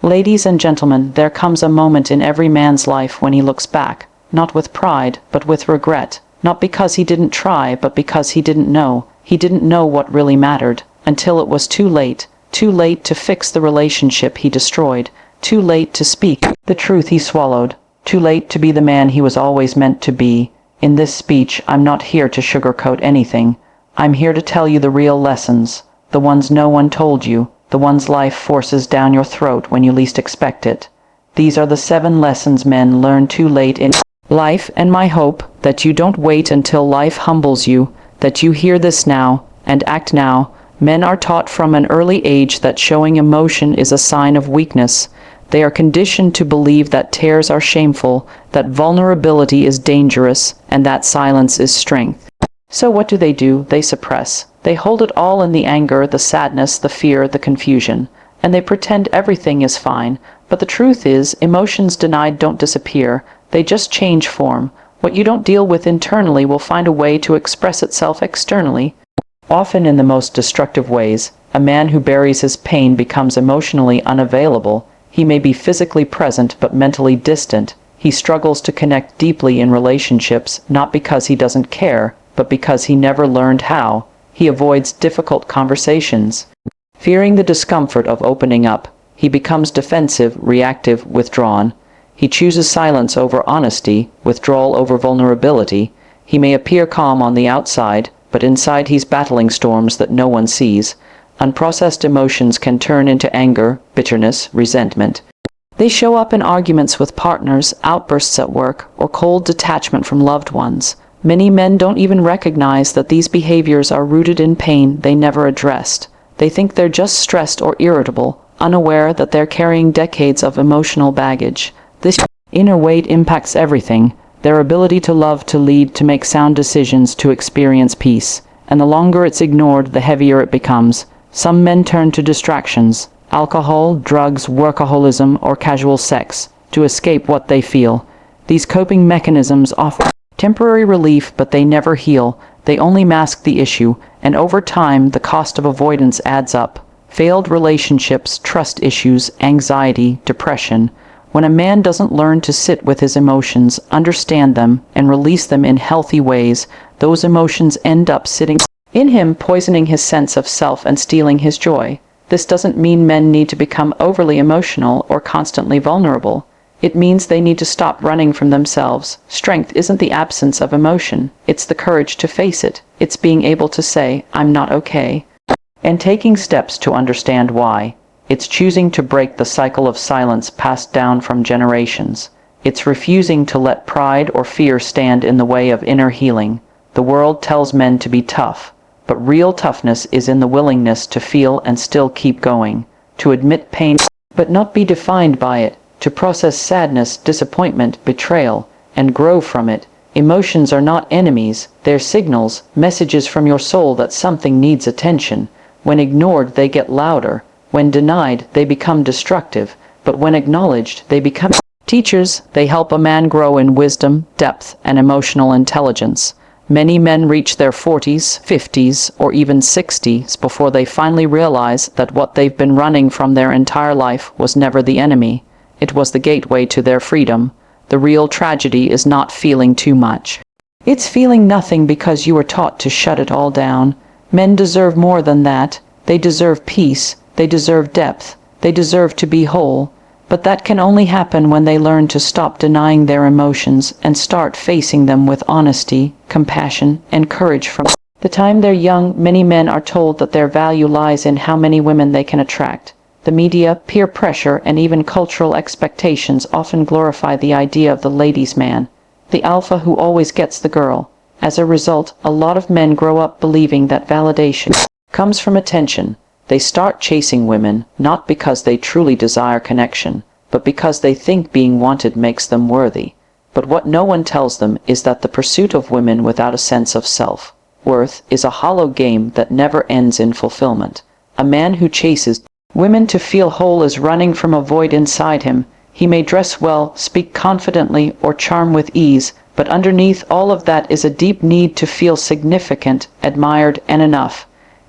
Ladies and gentlemen, there comes a moment in every man's life when he looks back, not with pride, but with regret, not because he didn't try, but because he didn't know. He didn't know what really mattered, until it was too late to fix the relationship he destroyed, too late to speak the truth he swallowed, too late to be the man he was always meant to be. In this speech, I'm not here to sugarcoat anything. I'm here to tell you the real lessons, the ones no one told you, the ones life forces down your throat when you least expect it. These are the 7 lessons men learn too late in life, and my hope that you don't wait until life humbles you, that you hear this now and act now. Men are taught from an early age that showing emotion is a sign of weakness. They are conditioned to believe that tears are shameful, that vulnerability is dangerous, and that silence is strength. So what do? They suppress. They hold it all in the anger, the sadness, the fear, the confusion, and they pretend everything is fine. But the truth is, emotions denied don't disappear. They just change form. What you don't deal with internally will find a way to express itself externally, often in the most destructive ways. A man who buries his pain becomes emotionally unavailable. He may be physically present but mentally distant. He struggles to connect deeply in relationships, not because he doesn't care, but because he never learned how. He avoids difficult conversations, fearing the discomfort of opening up. He becomes defensive, reactive, withdrawn. He chooses silence over honesty, withdrawal over vulnerability. He may appear calm on the outside, but inside he's battling storms that no one sees. Unprocessed emotions can turn into anger, bitterness, resentment. They show up in arguments with partners, outbursts at work, or cold detachment from loved ones. Many men don't even recognize that these behaviors are rooted in pain they never addressed. They think they're just stressed or irritable, unaware that they're carrying decades of emotional baggage. This inner weight impacts everything: their ability to love, to lead, to make sound decisions, to experience peace. And the longer it's ignored, the heavier it becomes. Some men turn to distractions: alcohol, drugs, workaholism, or casual sex, to escape what they feel. These coping mechanisms offer temporary relief, but they never heal. They only mask the issue, and over time, the cost of avoidance adds up. Failed relationships, trust issues, anxiety, depression. When a man doesn't learn to sit with his emotions, understand them, and release them in healthy ways, those emotions end up sitting in him, poisoning his sense of self and stealing his joy. This doesn't mean men need to become overly emotional or constantly vulnerable. It means they need to stop running from themselves. Strength isn't the absence of emotion. It's the courage to face it. It's being able to say, "I'm not okay," and taking steps to understand why. It's choosing to break the cycle of silence passed down from generations. It's refusing to let pride or fear stand in the way of inner healing. The world tells men to be tough, but real toughness is in the willingness to feel and still keep going, to admit pain but not be defined by it, to process sadness, disappointment, betrayal, and grow from it. Emotions are not enemies, they're signals, messages from your soul that something needs attention. When ignored, they get louder. When denied, they become destructive. But when acknowledged, they become teachers. They help a man grow in wisdom, depth, and emotional intelligence. Many men reach their 40s, 50s, or even 60s before they finally realize that what they've been running from their entire life was never the enemy. It was the gateway to their freedom. The real tragedy is not feeling too much. It's feeling nothing because you were taught to shut it all down. Men deserve more than that. They deserve peace. They deserve depth. They deserve to be whole. But that can only happen when they learn to stop denying their emotions and start facing them with honesty, compassion, and courage. From the time they're young, many men are told that their value lies in how many women they can attract. The media, peer pressure, and even cultural expectations often glorify the idea of the ladies' man, the alpha who always gets the girl. As a result, a lot of men grow up believing that validation comes from attention. They start chasing women, not because they truly desire connection, but because they think being wanted makes them worthy. But what no one tells them is that the pursuit of women without a sense of self-worth is a hollow game that never ends in fulfillment. A man who chases women to feel whole is running from a void inside him. He may dress well, speak confidently, or charm with ease, but underneath all of that is a deep need to feel significant, admired, and enough.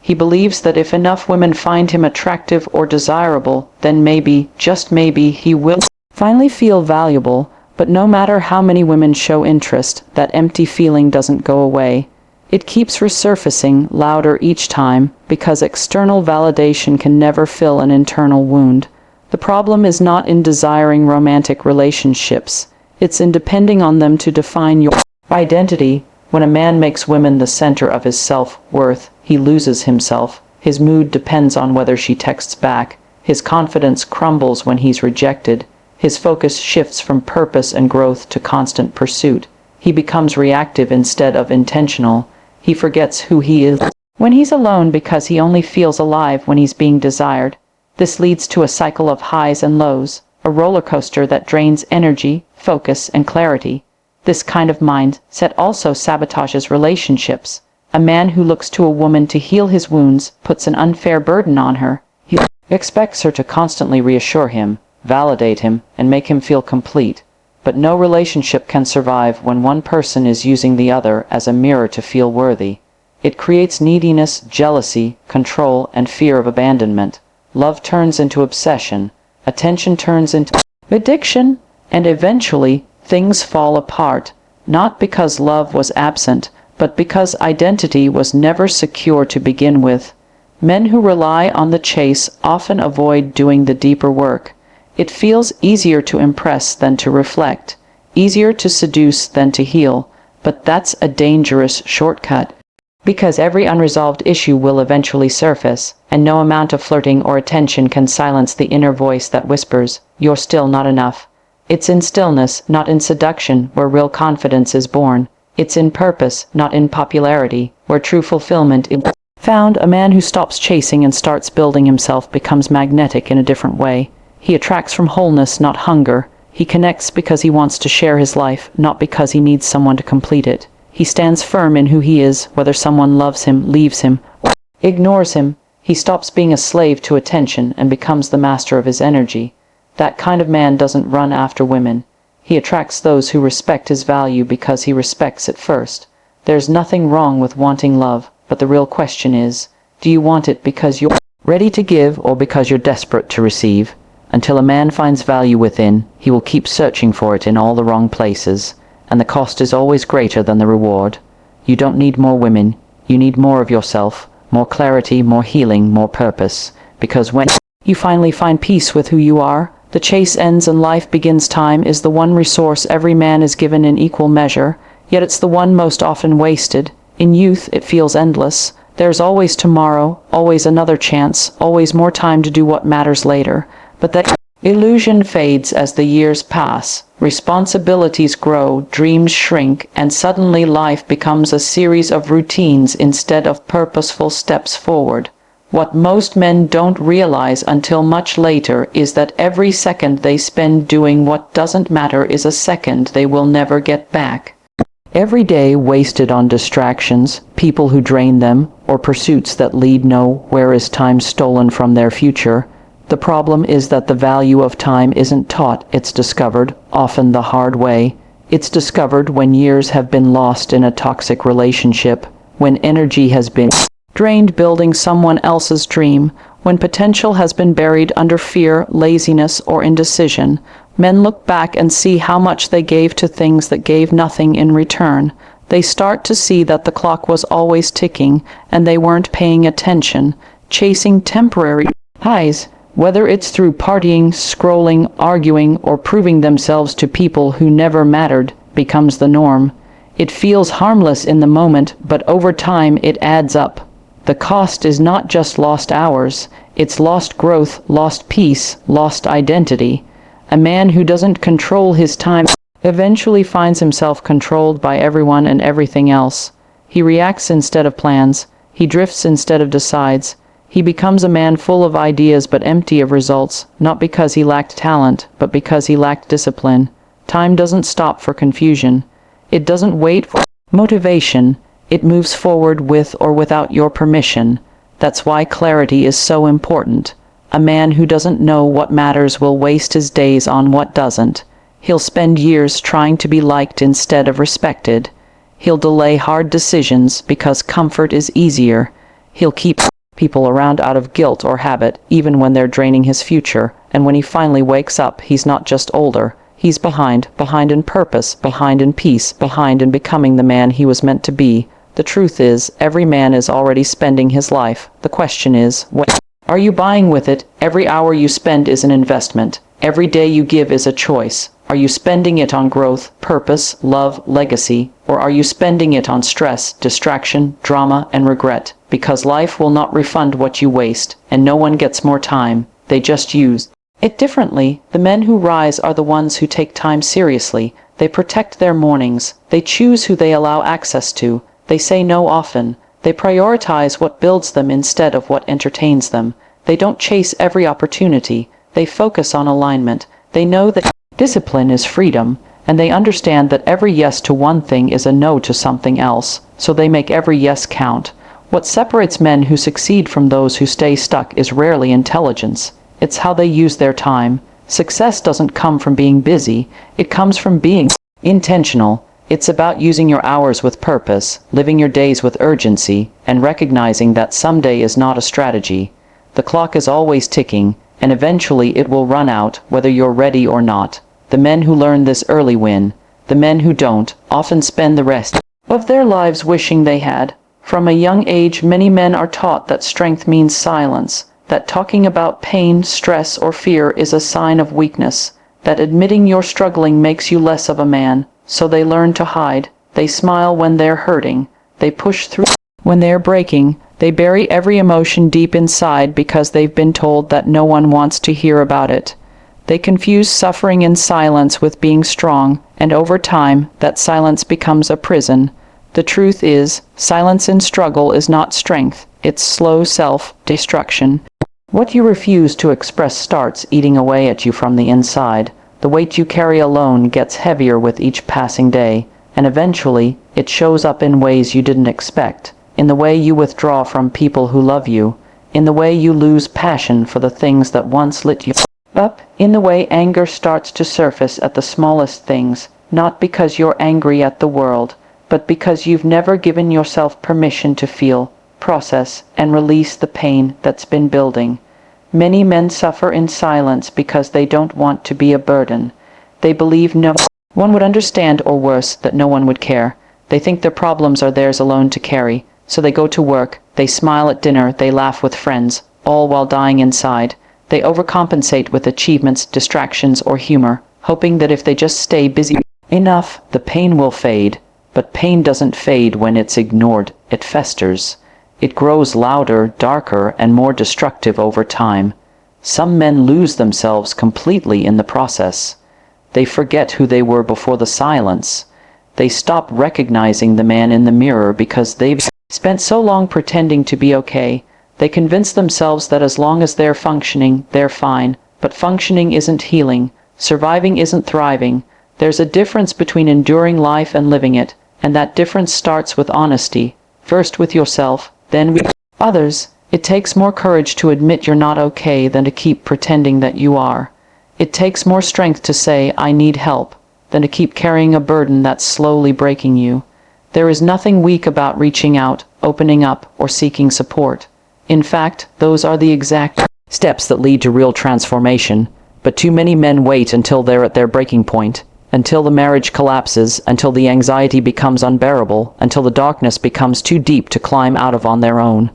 He believes that if enough women find him attractive or desirable, then maybe, just maybe, he will finally feel valuable. But no matter how many women show interest, that empty feeling doesn't go away. It keeps resurfacing louder each time, because external validation can never fill an internal wound. The problem is not in desiring romantic relationships. It's in depending on them to define your identity. When a man makes women the center of his self-worth, he loses himself. His mood depends on whether she texts back. His confidence crumbles when he's rejected. His focus shifts from purpose and growth to constant pursuit. He becomes reactive instead of intentional. He forgets who he is when he's alone because he only feels alive when he's being desired. This leads to a cycle of highs and lows, a roller coaster that drains energy, focus, and clarity. This kind of mindset also sabotages relationships. A man who looks to a woman to heal his wounds puts an unfair burden on her. He expects her to constantly reassure him, validate him, and make him feel complete. But no relationship can survive when one person is using the other as a mirror to feel worthy. It creates neediness, jealousy, control, and fear of abandonment. Love turns into obsession, attention turns into addiction, and eventually things fall apart, not because love was absent, but because identity was never secure to begin with. Men who rely on the chase often avoid doing the deeper work. It feels easier to impress than to reflect, easier to seduce than to heal, but that's a dangerous shortcut. Because every unresolved issue will eventually surface, and no amount of flirting or attention can silence the inner voice that whispers, "You're still not enough." It's in stillness, not in seduction, where real confidence is born. It's in purpose, not in popularity, where true fulfillment is found. A man who stops chasing and starts building himself becomes magnetic in a different way. He attracts from wholeness, not hunger. He connects because he wants to share his life, not because he needs someone to complete it. He stands firm in who he is, whether someone loves him, leaves him, or ignores him. He stops being a slave to attention and becomes the master of his energy. That kind of man doesn't run after women. He attracts those who respect his value because he respects it first. There's nothing wrong with wanting love, but the real question is, do you want it because you're ready to give or because you're desperate to receive? Until a man finds value within, he will keep searching for it in all the wrong places, and the cost is always greater than the reward. You don't need more women, you need more of yourself, more clarity, more healing, more purpose, because when you finally find peace with who you are, the chase ends and life begins. Time is the one resource every man is given in equal measure, yet it's the one most often wasted. In youth, it feels endless. There's always tomorrow, always another chance, always more time to do what matters later. But that illusion fades as the years pass. Responsibilities grow, dreams shrink, and suddenly life becomes a series of routines instead of purposeful steps forward. What most men don't realize until much later is that every second they spend doing what doesn't matter is a second they will never get back. Every day wasted on distractions, people who drain them, or pursuits that lead nowhere is time stolen from their future. The problem is that the value of time isn't taught, it's discovered, often the hard way. It's discovered when years have been lost in a toxic relationship, when energy has been drained building someone else's dream, when potential has been buried under fear, laziness, or indecision. Men look back and see how much they gave to things that gave nothing in return. They start to see that the clock was always ticking, and they weren't paying attention, chasing temporary highs. Whether it's through partying, scrolling, arguing, or proving themselves to people who never mattered, becomes the norm. It feels harmless in the moment, but over time it adds up. The cost is not just lost hours, it's lost growth, lost peace, lost identity. A man who doesn't control his time eventually finds himself controlled by everyone and everything else. He reacts instead of plans. He drifts instead of decides. He becomes a man full of ideas but empty of results, not because he lacked talent, but because he lacked discipline. Time doesn't stop for confusion. It doesn't wait for motivation. It moves forward with or without your permission. That's why clarity is so important. A man who doesn't know what matters will waste his days on what doesn't. He'll spend years trying to be liked instead of respected. He'll delay hard decisions because comfort is easier. He'll keep people around out of guilt or habit, even when they're draining his future. And when he finally wakes up, he's not just older. He's behind in purpose, behind in peace, behind in becoming the man he was meant to be. The truth is, every man is already spending his life. The question is, what are you buying with it? Every hour you spend is an investment. Every day you give is a choice. Are you spending it on growth, purpose, love, legacy, or are you spending it on stress, distraction, drama, and regret? Because life will not refund what you waste, and no one gets more time. They just use it differently. The men who rise are the ones who take time seriously. They protect their mornings. They choose who they allow access to. They say no often. They prioritize what builds them instead of what entertains them. They don't chase every opportunity. They focus on alignment. They know that discipline is freedom, and they understand that every yes to one thing is a no to something else, so they make every yes count. What separates men who succeed from those who stay stuck is rarely intelligence. It's how they use their time. Success doesn't come from being busy. It comes from being intentional. It's about using your hours with purpose, living your days with urgency, and recognizing that someday is not a strategy. The clock is always ticking, and eventually it will run out, whether you're ready or not. The men who learn this early win. The men who don't often spend the rest of their lives wishing they had. From a young age, many men are taught that strength means silence, that talking about pain, stress, or fear is a sign of weakness, that admitting you're struggling makes you less of a man. So they learn to hide. They smile when they're hurting. They push through when they're breaking. They bury every emotion deep inside because they've been told that no one wants to hear about it. They confuse suffering in silence with being strong, and over time, that silence becomes a prison. The truth is, silence in struggle is not strength. It's slow self-destruction. What you refuse to express starts eating away at you from the inside. The weight you carry alone gets heavier with each passing day, and eventually, it shows up in ways you didn't expect. In the way you withdraw from people who love you, in the way you lose passion for the things that once lit you up, in the way anger starts to surface at the smallest things, not because you're angry at the world, but because you've never given yourself permission to feel, process, and release the pain that's been building. Many men suffer in silence because they don't want to be a burden. They believe no one would understand, or worse, that no one would care. They think their problems are theirs alone to carry. So they go to work, they smile at dinner, they laugh with friends, all while dying inside. They overcompensate with achievements, distractions, or humor, hoping that if they just stay busy enough, the pain will fade. But pain doesn't fade when it's ignored. It festers. It grows louder, darker, and more destructive over time. Some men lose themselves completely in the process. They forget who they were before the silence. They stop recognizing the man in the mirror because they've spent so long pretending to be okay. They convince themselves that as long as they're functioning, they're fine. But functioning isn't healing. Surviving isn't thriving. There's a difference between enduring life and living it, and that difference starts with honesty. First with yourself, then with others. It takes more courage to admit you're not okay than to keep pretending that you are. It takes more strength to say, I need help, than to keep carrying a burden that's slowly breaking you. There is nothing weak about reaching out, opening up, or seeking support. In fact, those are the exact steps that lead to real transformation. But too many men wait until they're at their breaking point, until the marriage collapses, until the anxiety becomes unbearable, until the darkness becomes too deep to climb out of on their own.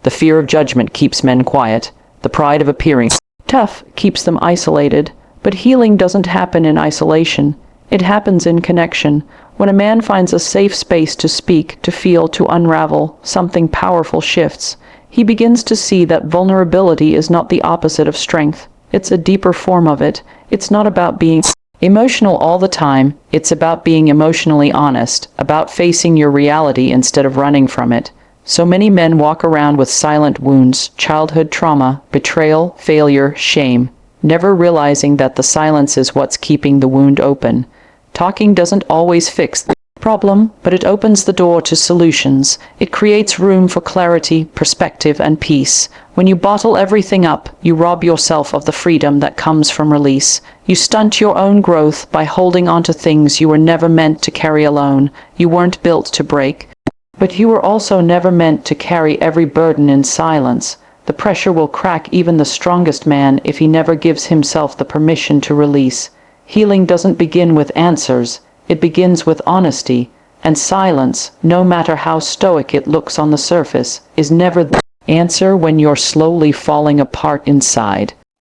The fear of judgment keeps men quiet. The pride of appearing tough keeps them isolated. But healing doesn't happen in isolation. It happens in connection. When a man finds a safe space to speak, to feel, to unravel, something powerful shifts. He begins to see that vulnerability is not the opposite of strength. It's a deeper form of it. It's not about being emotional all the time. It's about being emotionally honest, about facing your reality instead of running from it. So many men walk around with silent wounds, childhood trauma, betrayal, failure, shame, never realizing that the silence is what's keeping the wound open. Talking doesn't always fix the problem, but it opens the door to solutions. It creates room for clarity, perspective, and peace. When you bottle everything up, you rob yourself of the freedom that comes from release. You stunt your own growth by holding on to things you were never meant to carry alone. You weren't built to break. But you were also never meant to carry every burden in silence. The pressure will crack even the strongest man if he never gives himself the permission to release. Healing doesn't begin with answers, it begins with honesty, and silence, no matter how stoic it looks on the surface, is never the answer when you're slowly falling apart inside.